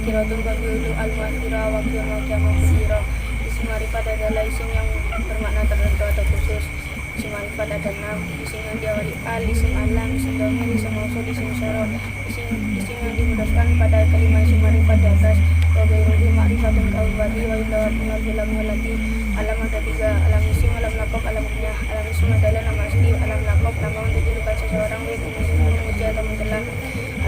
tazkiratun babiulu al-mu'athira wakil makiamah kudira. Isim marifat adalah isim yang bermakna tertentu atau khusus. Isim marifat ada 6, isim yang diawali al, isim alam, isim dhamir, isim mausul, isim isyarah. Isim yang dimudahkan pada kalimat isim marifat di atas. Wa ghairuhu ma'rifatun ka'ubati wa indawatun al-bilam walati. Alam ada 3, alam isim, alam laqab, alam kunyah. Alam isim adalah nama asli, alam laqab nama untuk julukan seseorang baik memuji atau mencela.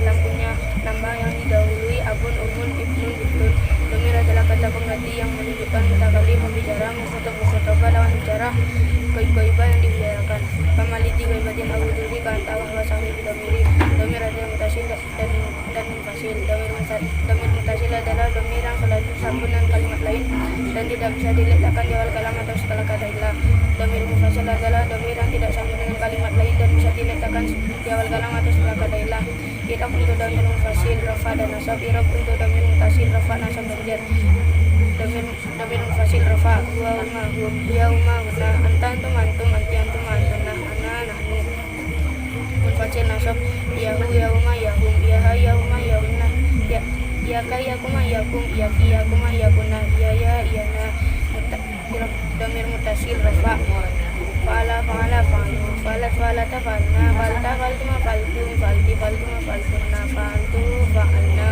Alam kunyah nama yang didahului abun, umun, ibnun, bitlun. Dhamir adalah kata pengganti yang menunjukkan mutakalim membicara, mukhotabah lawan bicara, gaib-gaibah yang dibicarakan. Pamaliti gaibatin awuduri kanta wa sahih bidhamiri. Dhamir adalah mutasil dan munfasil. Dhamir mutasil adalah dhamir yang selalu sambung dengan kalimat lain dan tidak bisa diletakkan di awal kalam atau setelah kata ilah. Dhamir munfasil adalah dhamir yang tidak sambung dengan kalimat lain dan bisa diletakkan di awal kalam atau setelah kata ilah. I'rab untuk dhamir munfasil, rafa dan nasab. I'rab untuk dhamir mutasil, rafa, nasab dan jar. Dhamir munfasil rafa, huwa ma hum, ya ma huna, anta antum antum, anti antum antuna, ana nahnu. Munfasil nasab, yahu yauma yahum, yaha yauma yahunna, yaka yakuma yakum, yaki yakuma yakuna, ya iyana. Dhamir mutasil rafa, fa'ala fa'ala fa'alu, fa'alat fa'alata fa'alna, fa'alta fa'altuma fa'altum, fa'alti fa'altuma fa'altunna, fa'altu fa'alna.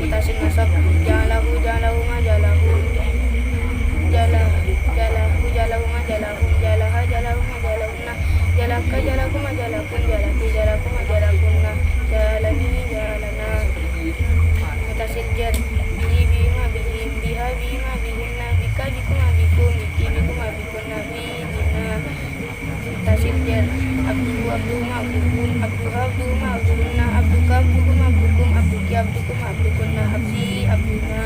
Mutasil nasab, ja'alahu ja'alahu ma ja'alahu, jalahu ma jalahum, jalaha jalahu ma jalahunna, jalaka jalaku ma jalakun, jalaki jalaku ma jalakunna, jalani jalana. Mutasil jar, bihi bihima bihim, biha bihima bihinna, bika bikuma bikum, biki bikuma bikunna, bihina. Mutasil jar, abduhu abduhuma abduhum, abduha abduhuma abduhunna, abduka abduhuma abdukum, abduki abdukum abdukunna, abdi abduna.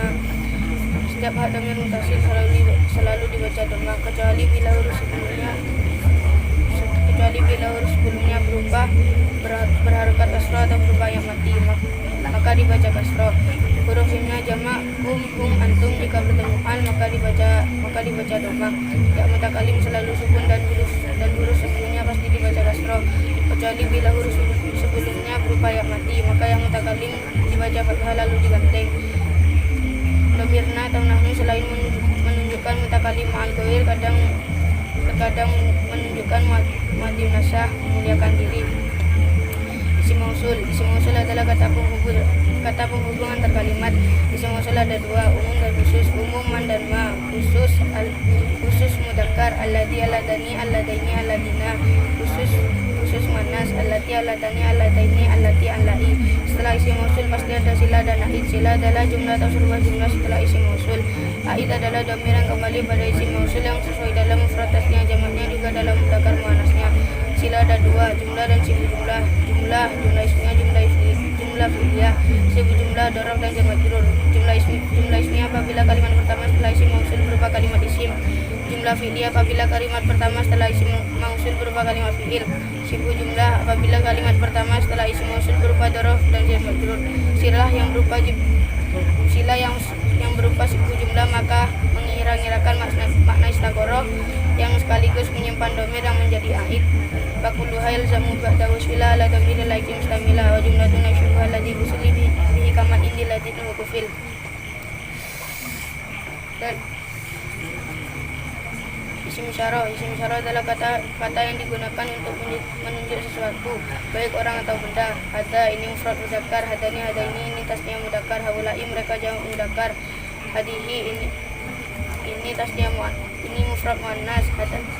Setiap dhamir mutasil selalu dibaca dhamma kecuali bila huruf sebelumnya berubah berharokat kasroh atau berubah yang mati, maka dibaca kasroh. Huruf simnya jamak hum antum, jika bertemu al maka dibaca dhamma. Ya mutakalim selalu sukun dan huruf sebelumnya pasti dibaca kasroh kecuali bila huruf sebelumnya berupa yang mati, maka yang mutakalim dibaca fathah lalu diganteng. Dhamirna atau nahnu selain menunjukkan mutakalim ma'al ghair terkadang menunjukkan muaddim nasah, memuliakan diri. Isim mausul adalah kata penghubung antar kalimat. Isim mausul ada 2, umum dan khusus. Umum man dan ma, khusus mudzakkar, alladzi alladani alladaini alladina. Khusus manas, allati alladani alladaini allati allai. Setelah isim mausul pasti ada sila dan aid. Sila adalah jumlah atau sebuah jumlah setelah isim mausul. Aid adalah dhamir yang kembali pada isim mausul yang sesuai dalam mufrad tasnya, jamaknya juga dalam mudzakkar muannasnya. Sila ada 2, jumlah dan sibu jumlah. Jumlah ismiyah, jumlah fi'liyah. Sibu jumlah dhorof dan jar majrur. Jumlah ismiyah apabila kalimat pertama setelah isim mausul berupa kalimat isim. Jumlah fi'liyah apabila kalimat pertama setelah isim mausul berupa kalimat fi'il. Sibu jumlah apabila kalimat pertama setelah isim mausul berupa dhorof dan jar majrur. Sila yang berupa sibu jumlah maka mengira-ngirakan makna istaqoroh yang sekaligus menyimpan dhamir yang menjadi aid. Fakuluha yalzamu ba'da wasfila ala dhamiri laiki mustamila wa jumlatun asyubuha alladhi busuli bihi kamat indi ladhi nuhukufil. Dan isim isyarah adalah kata yang digunakan untuk menunjuk sesuatu, baik orang atau benda. Hada ini mufrad mudzakkar, hadani ini tasniah mudzakkar, haulai mereka jamak mudzakkar, hadihi ini tasniah ini mufrad muannas,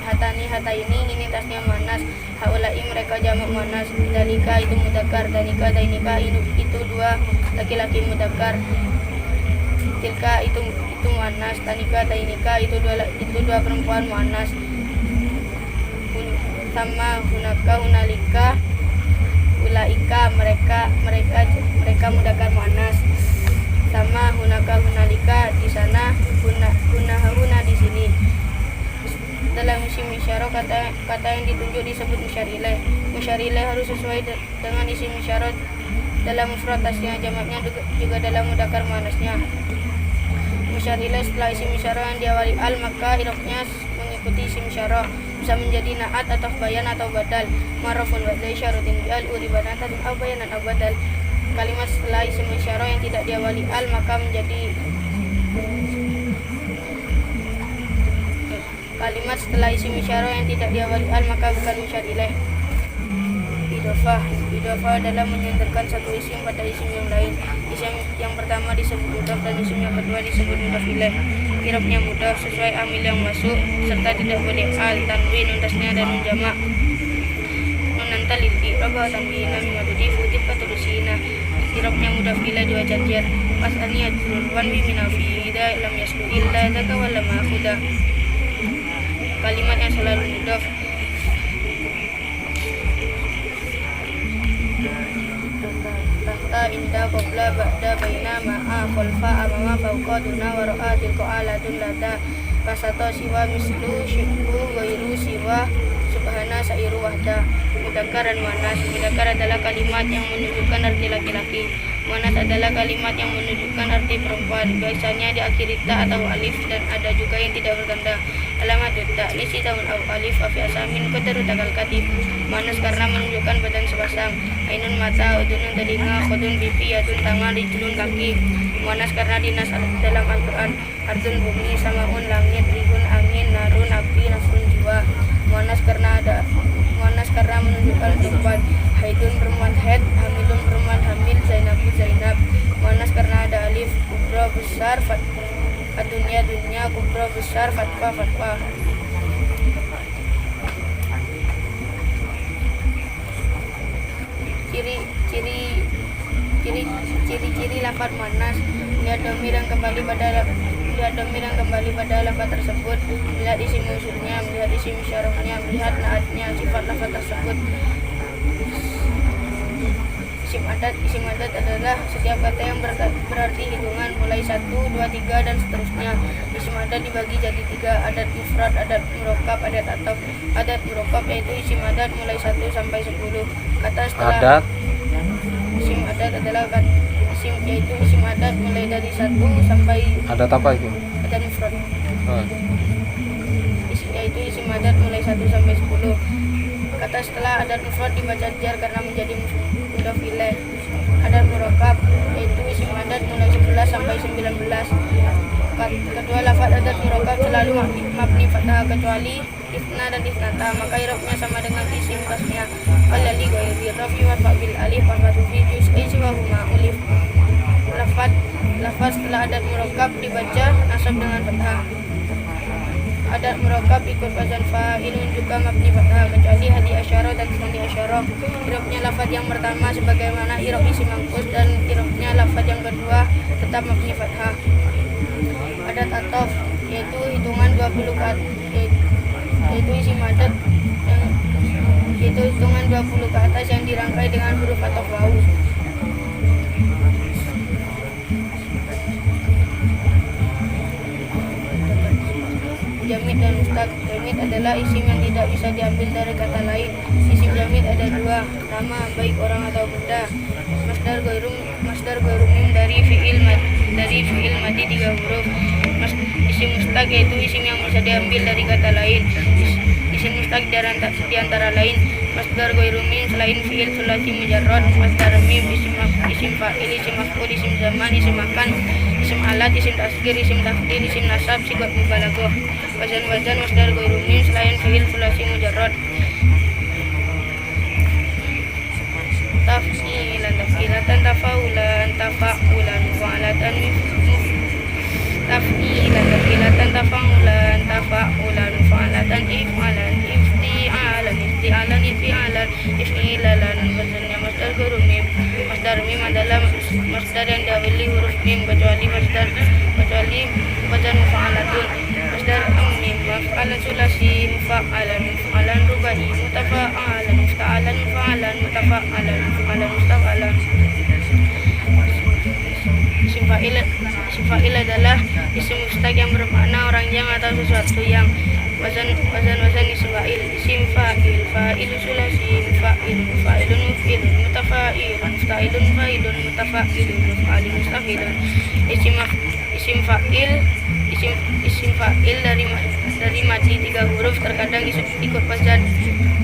hatani ini tasniah muannas, haulai mereka jamak muannas, dalika itu mudzakkar, danika dainika itu 2 laki-laki mudzakkar, tilka itu muannas, tanika dainika itu dua perempuan muannas. Sama hunaka hunalika ulaika mereka mudzakkar muannas. Sama hunaka hunalika di sana, huna di sini. Dalam isim isyarah kata yang ditunjuk disebut musyar ilaih. Musyar ilaih harus sesuai dengan isim isyarah dalam mufrad tasnya, jamaknya juga dalam mudzakkar muannasnya. Musyar ilaih setelah isim isyarah yang diawali al maka i'rabnya mengikuti isim isyarah, bisa menjadi naat atau bayan atau badal. Marafun wa dzai syaratin bi al uribanatan aw bayanan aw badal. kalimat setelah isim isyarah yang tidak diawali al maka menjadi kalimat setelah isim isyarah yang tidak diawali al maka bukan musyar ilaih. Idhofah adalah menyandarkan satu isim pada isim yang lain. Isim yang pertama disebut mudhaf dan isim yang kedua disebut mudhaf ilaih. I'rabnya mudhaf sesuai amil yang masuk serta tidak boleh al, tanwin, nun tasnya dan nun jamak. Nun nantalil i'rab wa tanwina min madudi futif faturusina. I'rabnya mudhaf ilaih diwajar jar. Pas'ani adrul wan bi minafida lam yaslu illa daka wa lam akhuda. Kalimat yang selalu mudhaf tahta, inda, qabla, ba'da, baina, ma'a, khalfa, amama, fawqa, duna, wara'a, tilqa, alatun, lada, kasato, siwa, mislu, syibbu, ghairu, siwa, subhana, sairu, wahda. Mudzakkar dan muannas. Mudzakkar adalah kalimat yang menunjukkan arti laki-laki. Muannas adalah kalimat yang menunjukkan arti perempuan. Biasanya diakhiri ta atau alif dan ada juga yang tidak bertanda. Alamat ta lisi tahun alif afi asamin qadaru takal katib. Muannas karena menunjukkan badan sepasang. Ainun mata, udunun telinga, khudun pipi, yadun tangan, rijlun kaki. Muannas karena dinas dalam Al-Quran. Ardun bumi, samaun langit, rihun angin, narun api, nafsun jiwa. Muannas karena menunjukkan perempuan. Haidun perempuan haid, hamilun perempuan hamil, zainabun zainab. Muannas karena ada alif, kubra besar, dunya dunya, kubra besar, fatwa fatwa. Ciri-ciri lafaz muannas. Lihat domir yang kembali pada lafaz tersebut, melihat isim mausulnya, melihat isim isyarahnya, melihat naatnya, sifat lafaz tersebut. Isim adat adalah setiap kata yang berarti hitungan mulai 1, 2, 3 dan seterusnya. Isim adat dibagi jadi 3, adat mufrad, adat murakkab, adat ataf. Adat murakkab yaitu isim adat mulai 1 sampai 10. Kata setelah adat. Isim adat adalah yaitu isim adat mulai dari 1 sampai adat apa itu? Adat mufrad. Yaitu isim adat mulai 1 sampai 10. Kata setelah adat mufrad dibaca jar karena menjadi mudhaf ilaih. Adat murakkab yaitu isim adat mulai 11 sampai 19. Kedua lafaz adat murakkab selalu mabni fathah kecuali ifna dan ifnata, maka i'rabnya sama dengan isim tasnya. Alladzi ghairi rafi wa bil alif wa fi juz'i wa huma ulif. Lafaz setelah adat murakkab dibaca nasab dengan fathah. Adat murakkab ikut wazan fa'ilun juga mabni fathah kecuali hadi asyara dan sani asyara. I'rabnya lafaz yang pertama sebagaimana i'rab isim mangkus dan i'rabnya lafaz yang kedua tetap mabni fathah. Adat ataf yaitu hitungan 20 yaitu isim adat yaitu hitungan 20 ke atas yang dirangkai dengan huruf ataf wawu. Jamid dan mustaq. Jamid adalah isim yang tidak bisa diambil dari kata lain. Isim jamid ada 2, nama baik orang atau benda. Masdar ghairumim dari fi'il madi 3 huruf. Isim mustaq yaitu isim yang bisa diambil dari kata lain. Isim mustaq di antara lain masdar ghairumim selain fi'il sulasi mujarrad, masdar mim, isim fa'il, isim maf'ul, isim zaman, isim makan, isim alat, isim tasghir, isim tafdil, isim nasab, sigat mubalaghah. Wazan masdar ghairumim selain fi'il sulasi mujarrad. Taf'ilatan, tafa'ulan, tafa'ulan, fa'alatan, taf'ilatan, tafa'ulan, tafa'ulan, fa'alatan, if'alan, ifti'alan, if'ilalan. Wazannya masdar ghairumim. Masdar mim adalah masdar yang diawali huruf mim kecuali wazan mufa'alatun. Masdar mim maf'alan sulasi, mufa'alan rubai, mutafa'alan, mufta'alan, mufa'alan, mutafa'alan, mustafa'alan. Isim fa'il adalah isim mustaq yang bermakna orang yang atau sesuatu yang. Wazan isim fa'il. Isim fa'il sulasi, fa'ilun muf'ilun, mutafa'ilun, musta'ilun, fa'ilun, mutafa'ilun, muf'alun, mustaf'ilun. Isim fa'il dari mati 3 huruf terkadang ikut wazan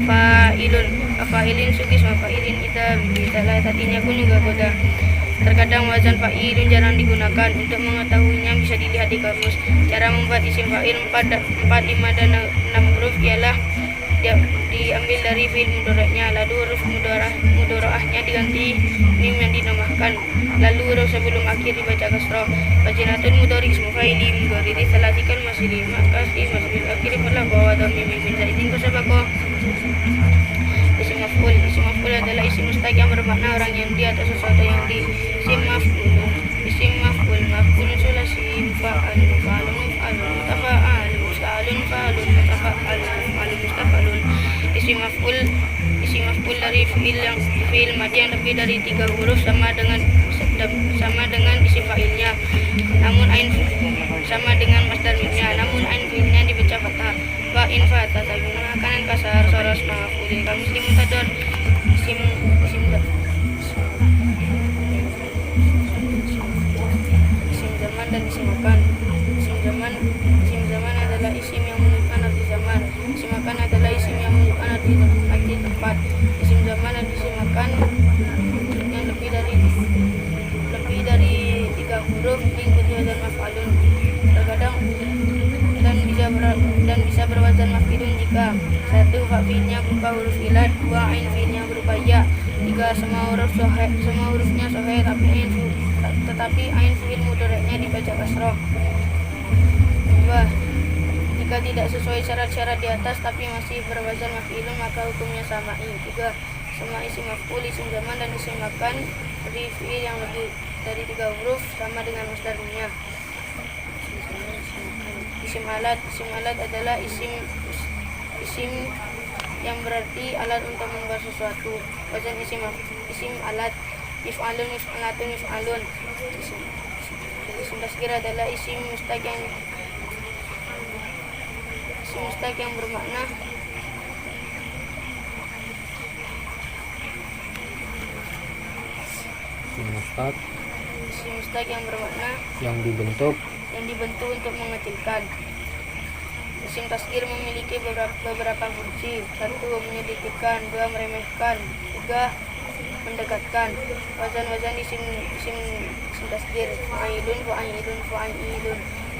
fa'ilun, fa'ilin sugis fa'ilin kita salah satunya pun juga goda. Terkadang wazan fa'ilun jarang digunakan. Untuk mengetahuinya bisa dilihat di kamus. Cara membuat isim fa'il 4, 5 dan 6 huruf ialah diambil dari fi'il mudhari'nya, lalu huruf mudhari'ahnya diganti mim yang dinamakan, lalu huruf sebelum akhir dibaca kasrah. Wajinatun mudhari ismu fa'ili mudhari disalatikan masih 5 kasih masih akhir pernah bawa dhammi mim zaidin kusabako. Isim maf'ul adalah isim mustaq yang bermakna orang yang di atau sesuatu yang di. Isim maf'ul sulasi fa'al fa'alun mutafa'al musta'alun fa'alun mutafa'al mustafa'alun. Isim maf'ul dari fi'il madi yang lebih dari 3 huruf sama dengan isim fa'ilnya, namun ain sama dengan masdar mimnya, namun ain fi'ilnya dibaca fathah. Wa in fatah tabuna kanan kasar soros maf'ulin kal muslim mutador. Isim zaman dan isim makan. Isim zaman adalah isim yang menunjukkan arti zaman. Isim makan adalah isim yang menunjukkan arti tempat. Isim zaman dan isim makan yang lebih dari 3 huruf mengikuti wazan maf'alun terkadang dan bisa berwazan maf'ilun jika 1. Fi'ilnya berupa huruf ilat, 2. Ain fi'ilnya berupa ya, 3. Semua hurufnya sahih tetapi ain fi'il mudhari'nya dibaca kasrah. 2. Jika tidak sesuai syarat-syarat di atas tapi masih berwazan maf'ilun maka hukumnya sama'i. 3. Semua isim maf'ul, isim zaman dan isim makan dari fi'il yang lebih dari 3 huruf sama dengan masdarnya. Isim alat adalah isim yang berarti alat untuk membuat sesuatu. Wazan isim alat mif'alun mif'alatun mif'alun. Isim tasghir adalah isim mustaq yang bermakna isim mustaq yang bermakna yang dibentuk untuk mengecilkan. Isim tasghir memiliki beberapa fungsi. 1. Menyedikitkan, 2. Meremehkan, 3. Mendekatkan. Wazan isim tasghir fa'ilun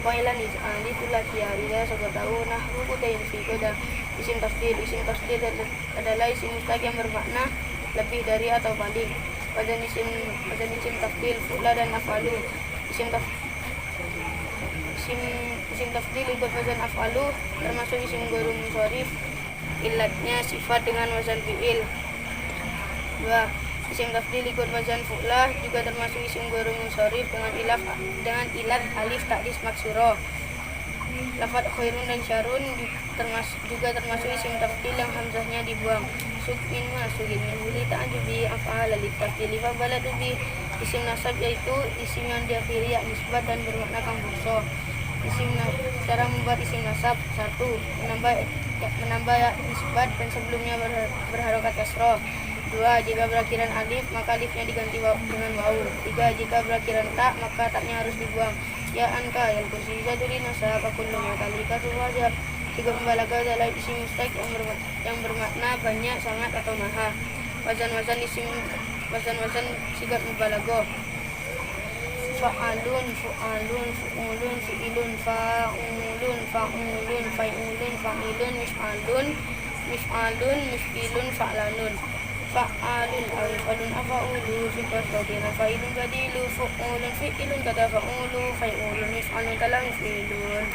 fa'ilan itulah tiada sobat tahu nah rukutain fi koda. Isim tasghir adalah isim mustaq yang bermakna lebih dari atau paling. Wazan isim tafdil fu'la dan af'alu. Isim tafdil ikut wazan af'alu termasuk isim ghairun munsharif, ilatnya sifat dengan wazan fi'il. 2. Isim tafdil ikut wazan fu'lah juga termasuk isim ghairun munsharif dengan ilat alif ta'dis maksuro. Lafaz khairun dan syarun juga termasuk isim tafdil yang hamzahnya dibuang. Sugin masugin minhuli ta'ajubi af'al lit-tafdil fa baladu bi. Isim nasab yaitu isim yang diakhiri ya nisbat dan bermakna kambuso. Cara membuat isim nasab. 1. Menambah ya nisbat dan sebelumnya berharokat kasroh. 2. Jika berakhiran alif maka alifnya diganti dengan wawu. 3. Jika berakhiran ta maka taknya harus dibuang. Ya anka yang kursi jaduli nasab kullu ma kalika wajib. Jika mubalaghah adalah isim mustaq yang bermakna banyak, sangat atau maha. Wazan sigat mubalaghah. Fa'alun, fu'alun, fu'ulun, fi'ilun, fa'ulun, fa'ilun, mif'alun, mif'ilun, fa'lanun. Fa'alun, awifalun, afa'ulu, fiqasodina, fa'ilun, gadilu, fu'ulun, fi'ilun, kata fa'ulu, fa'ulun, mif'alun, talang, fi'ilun.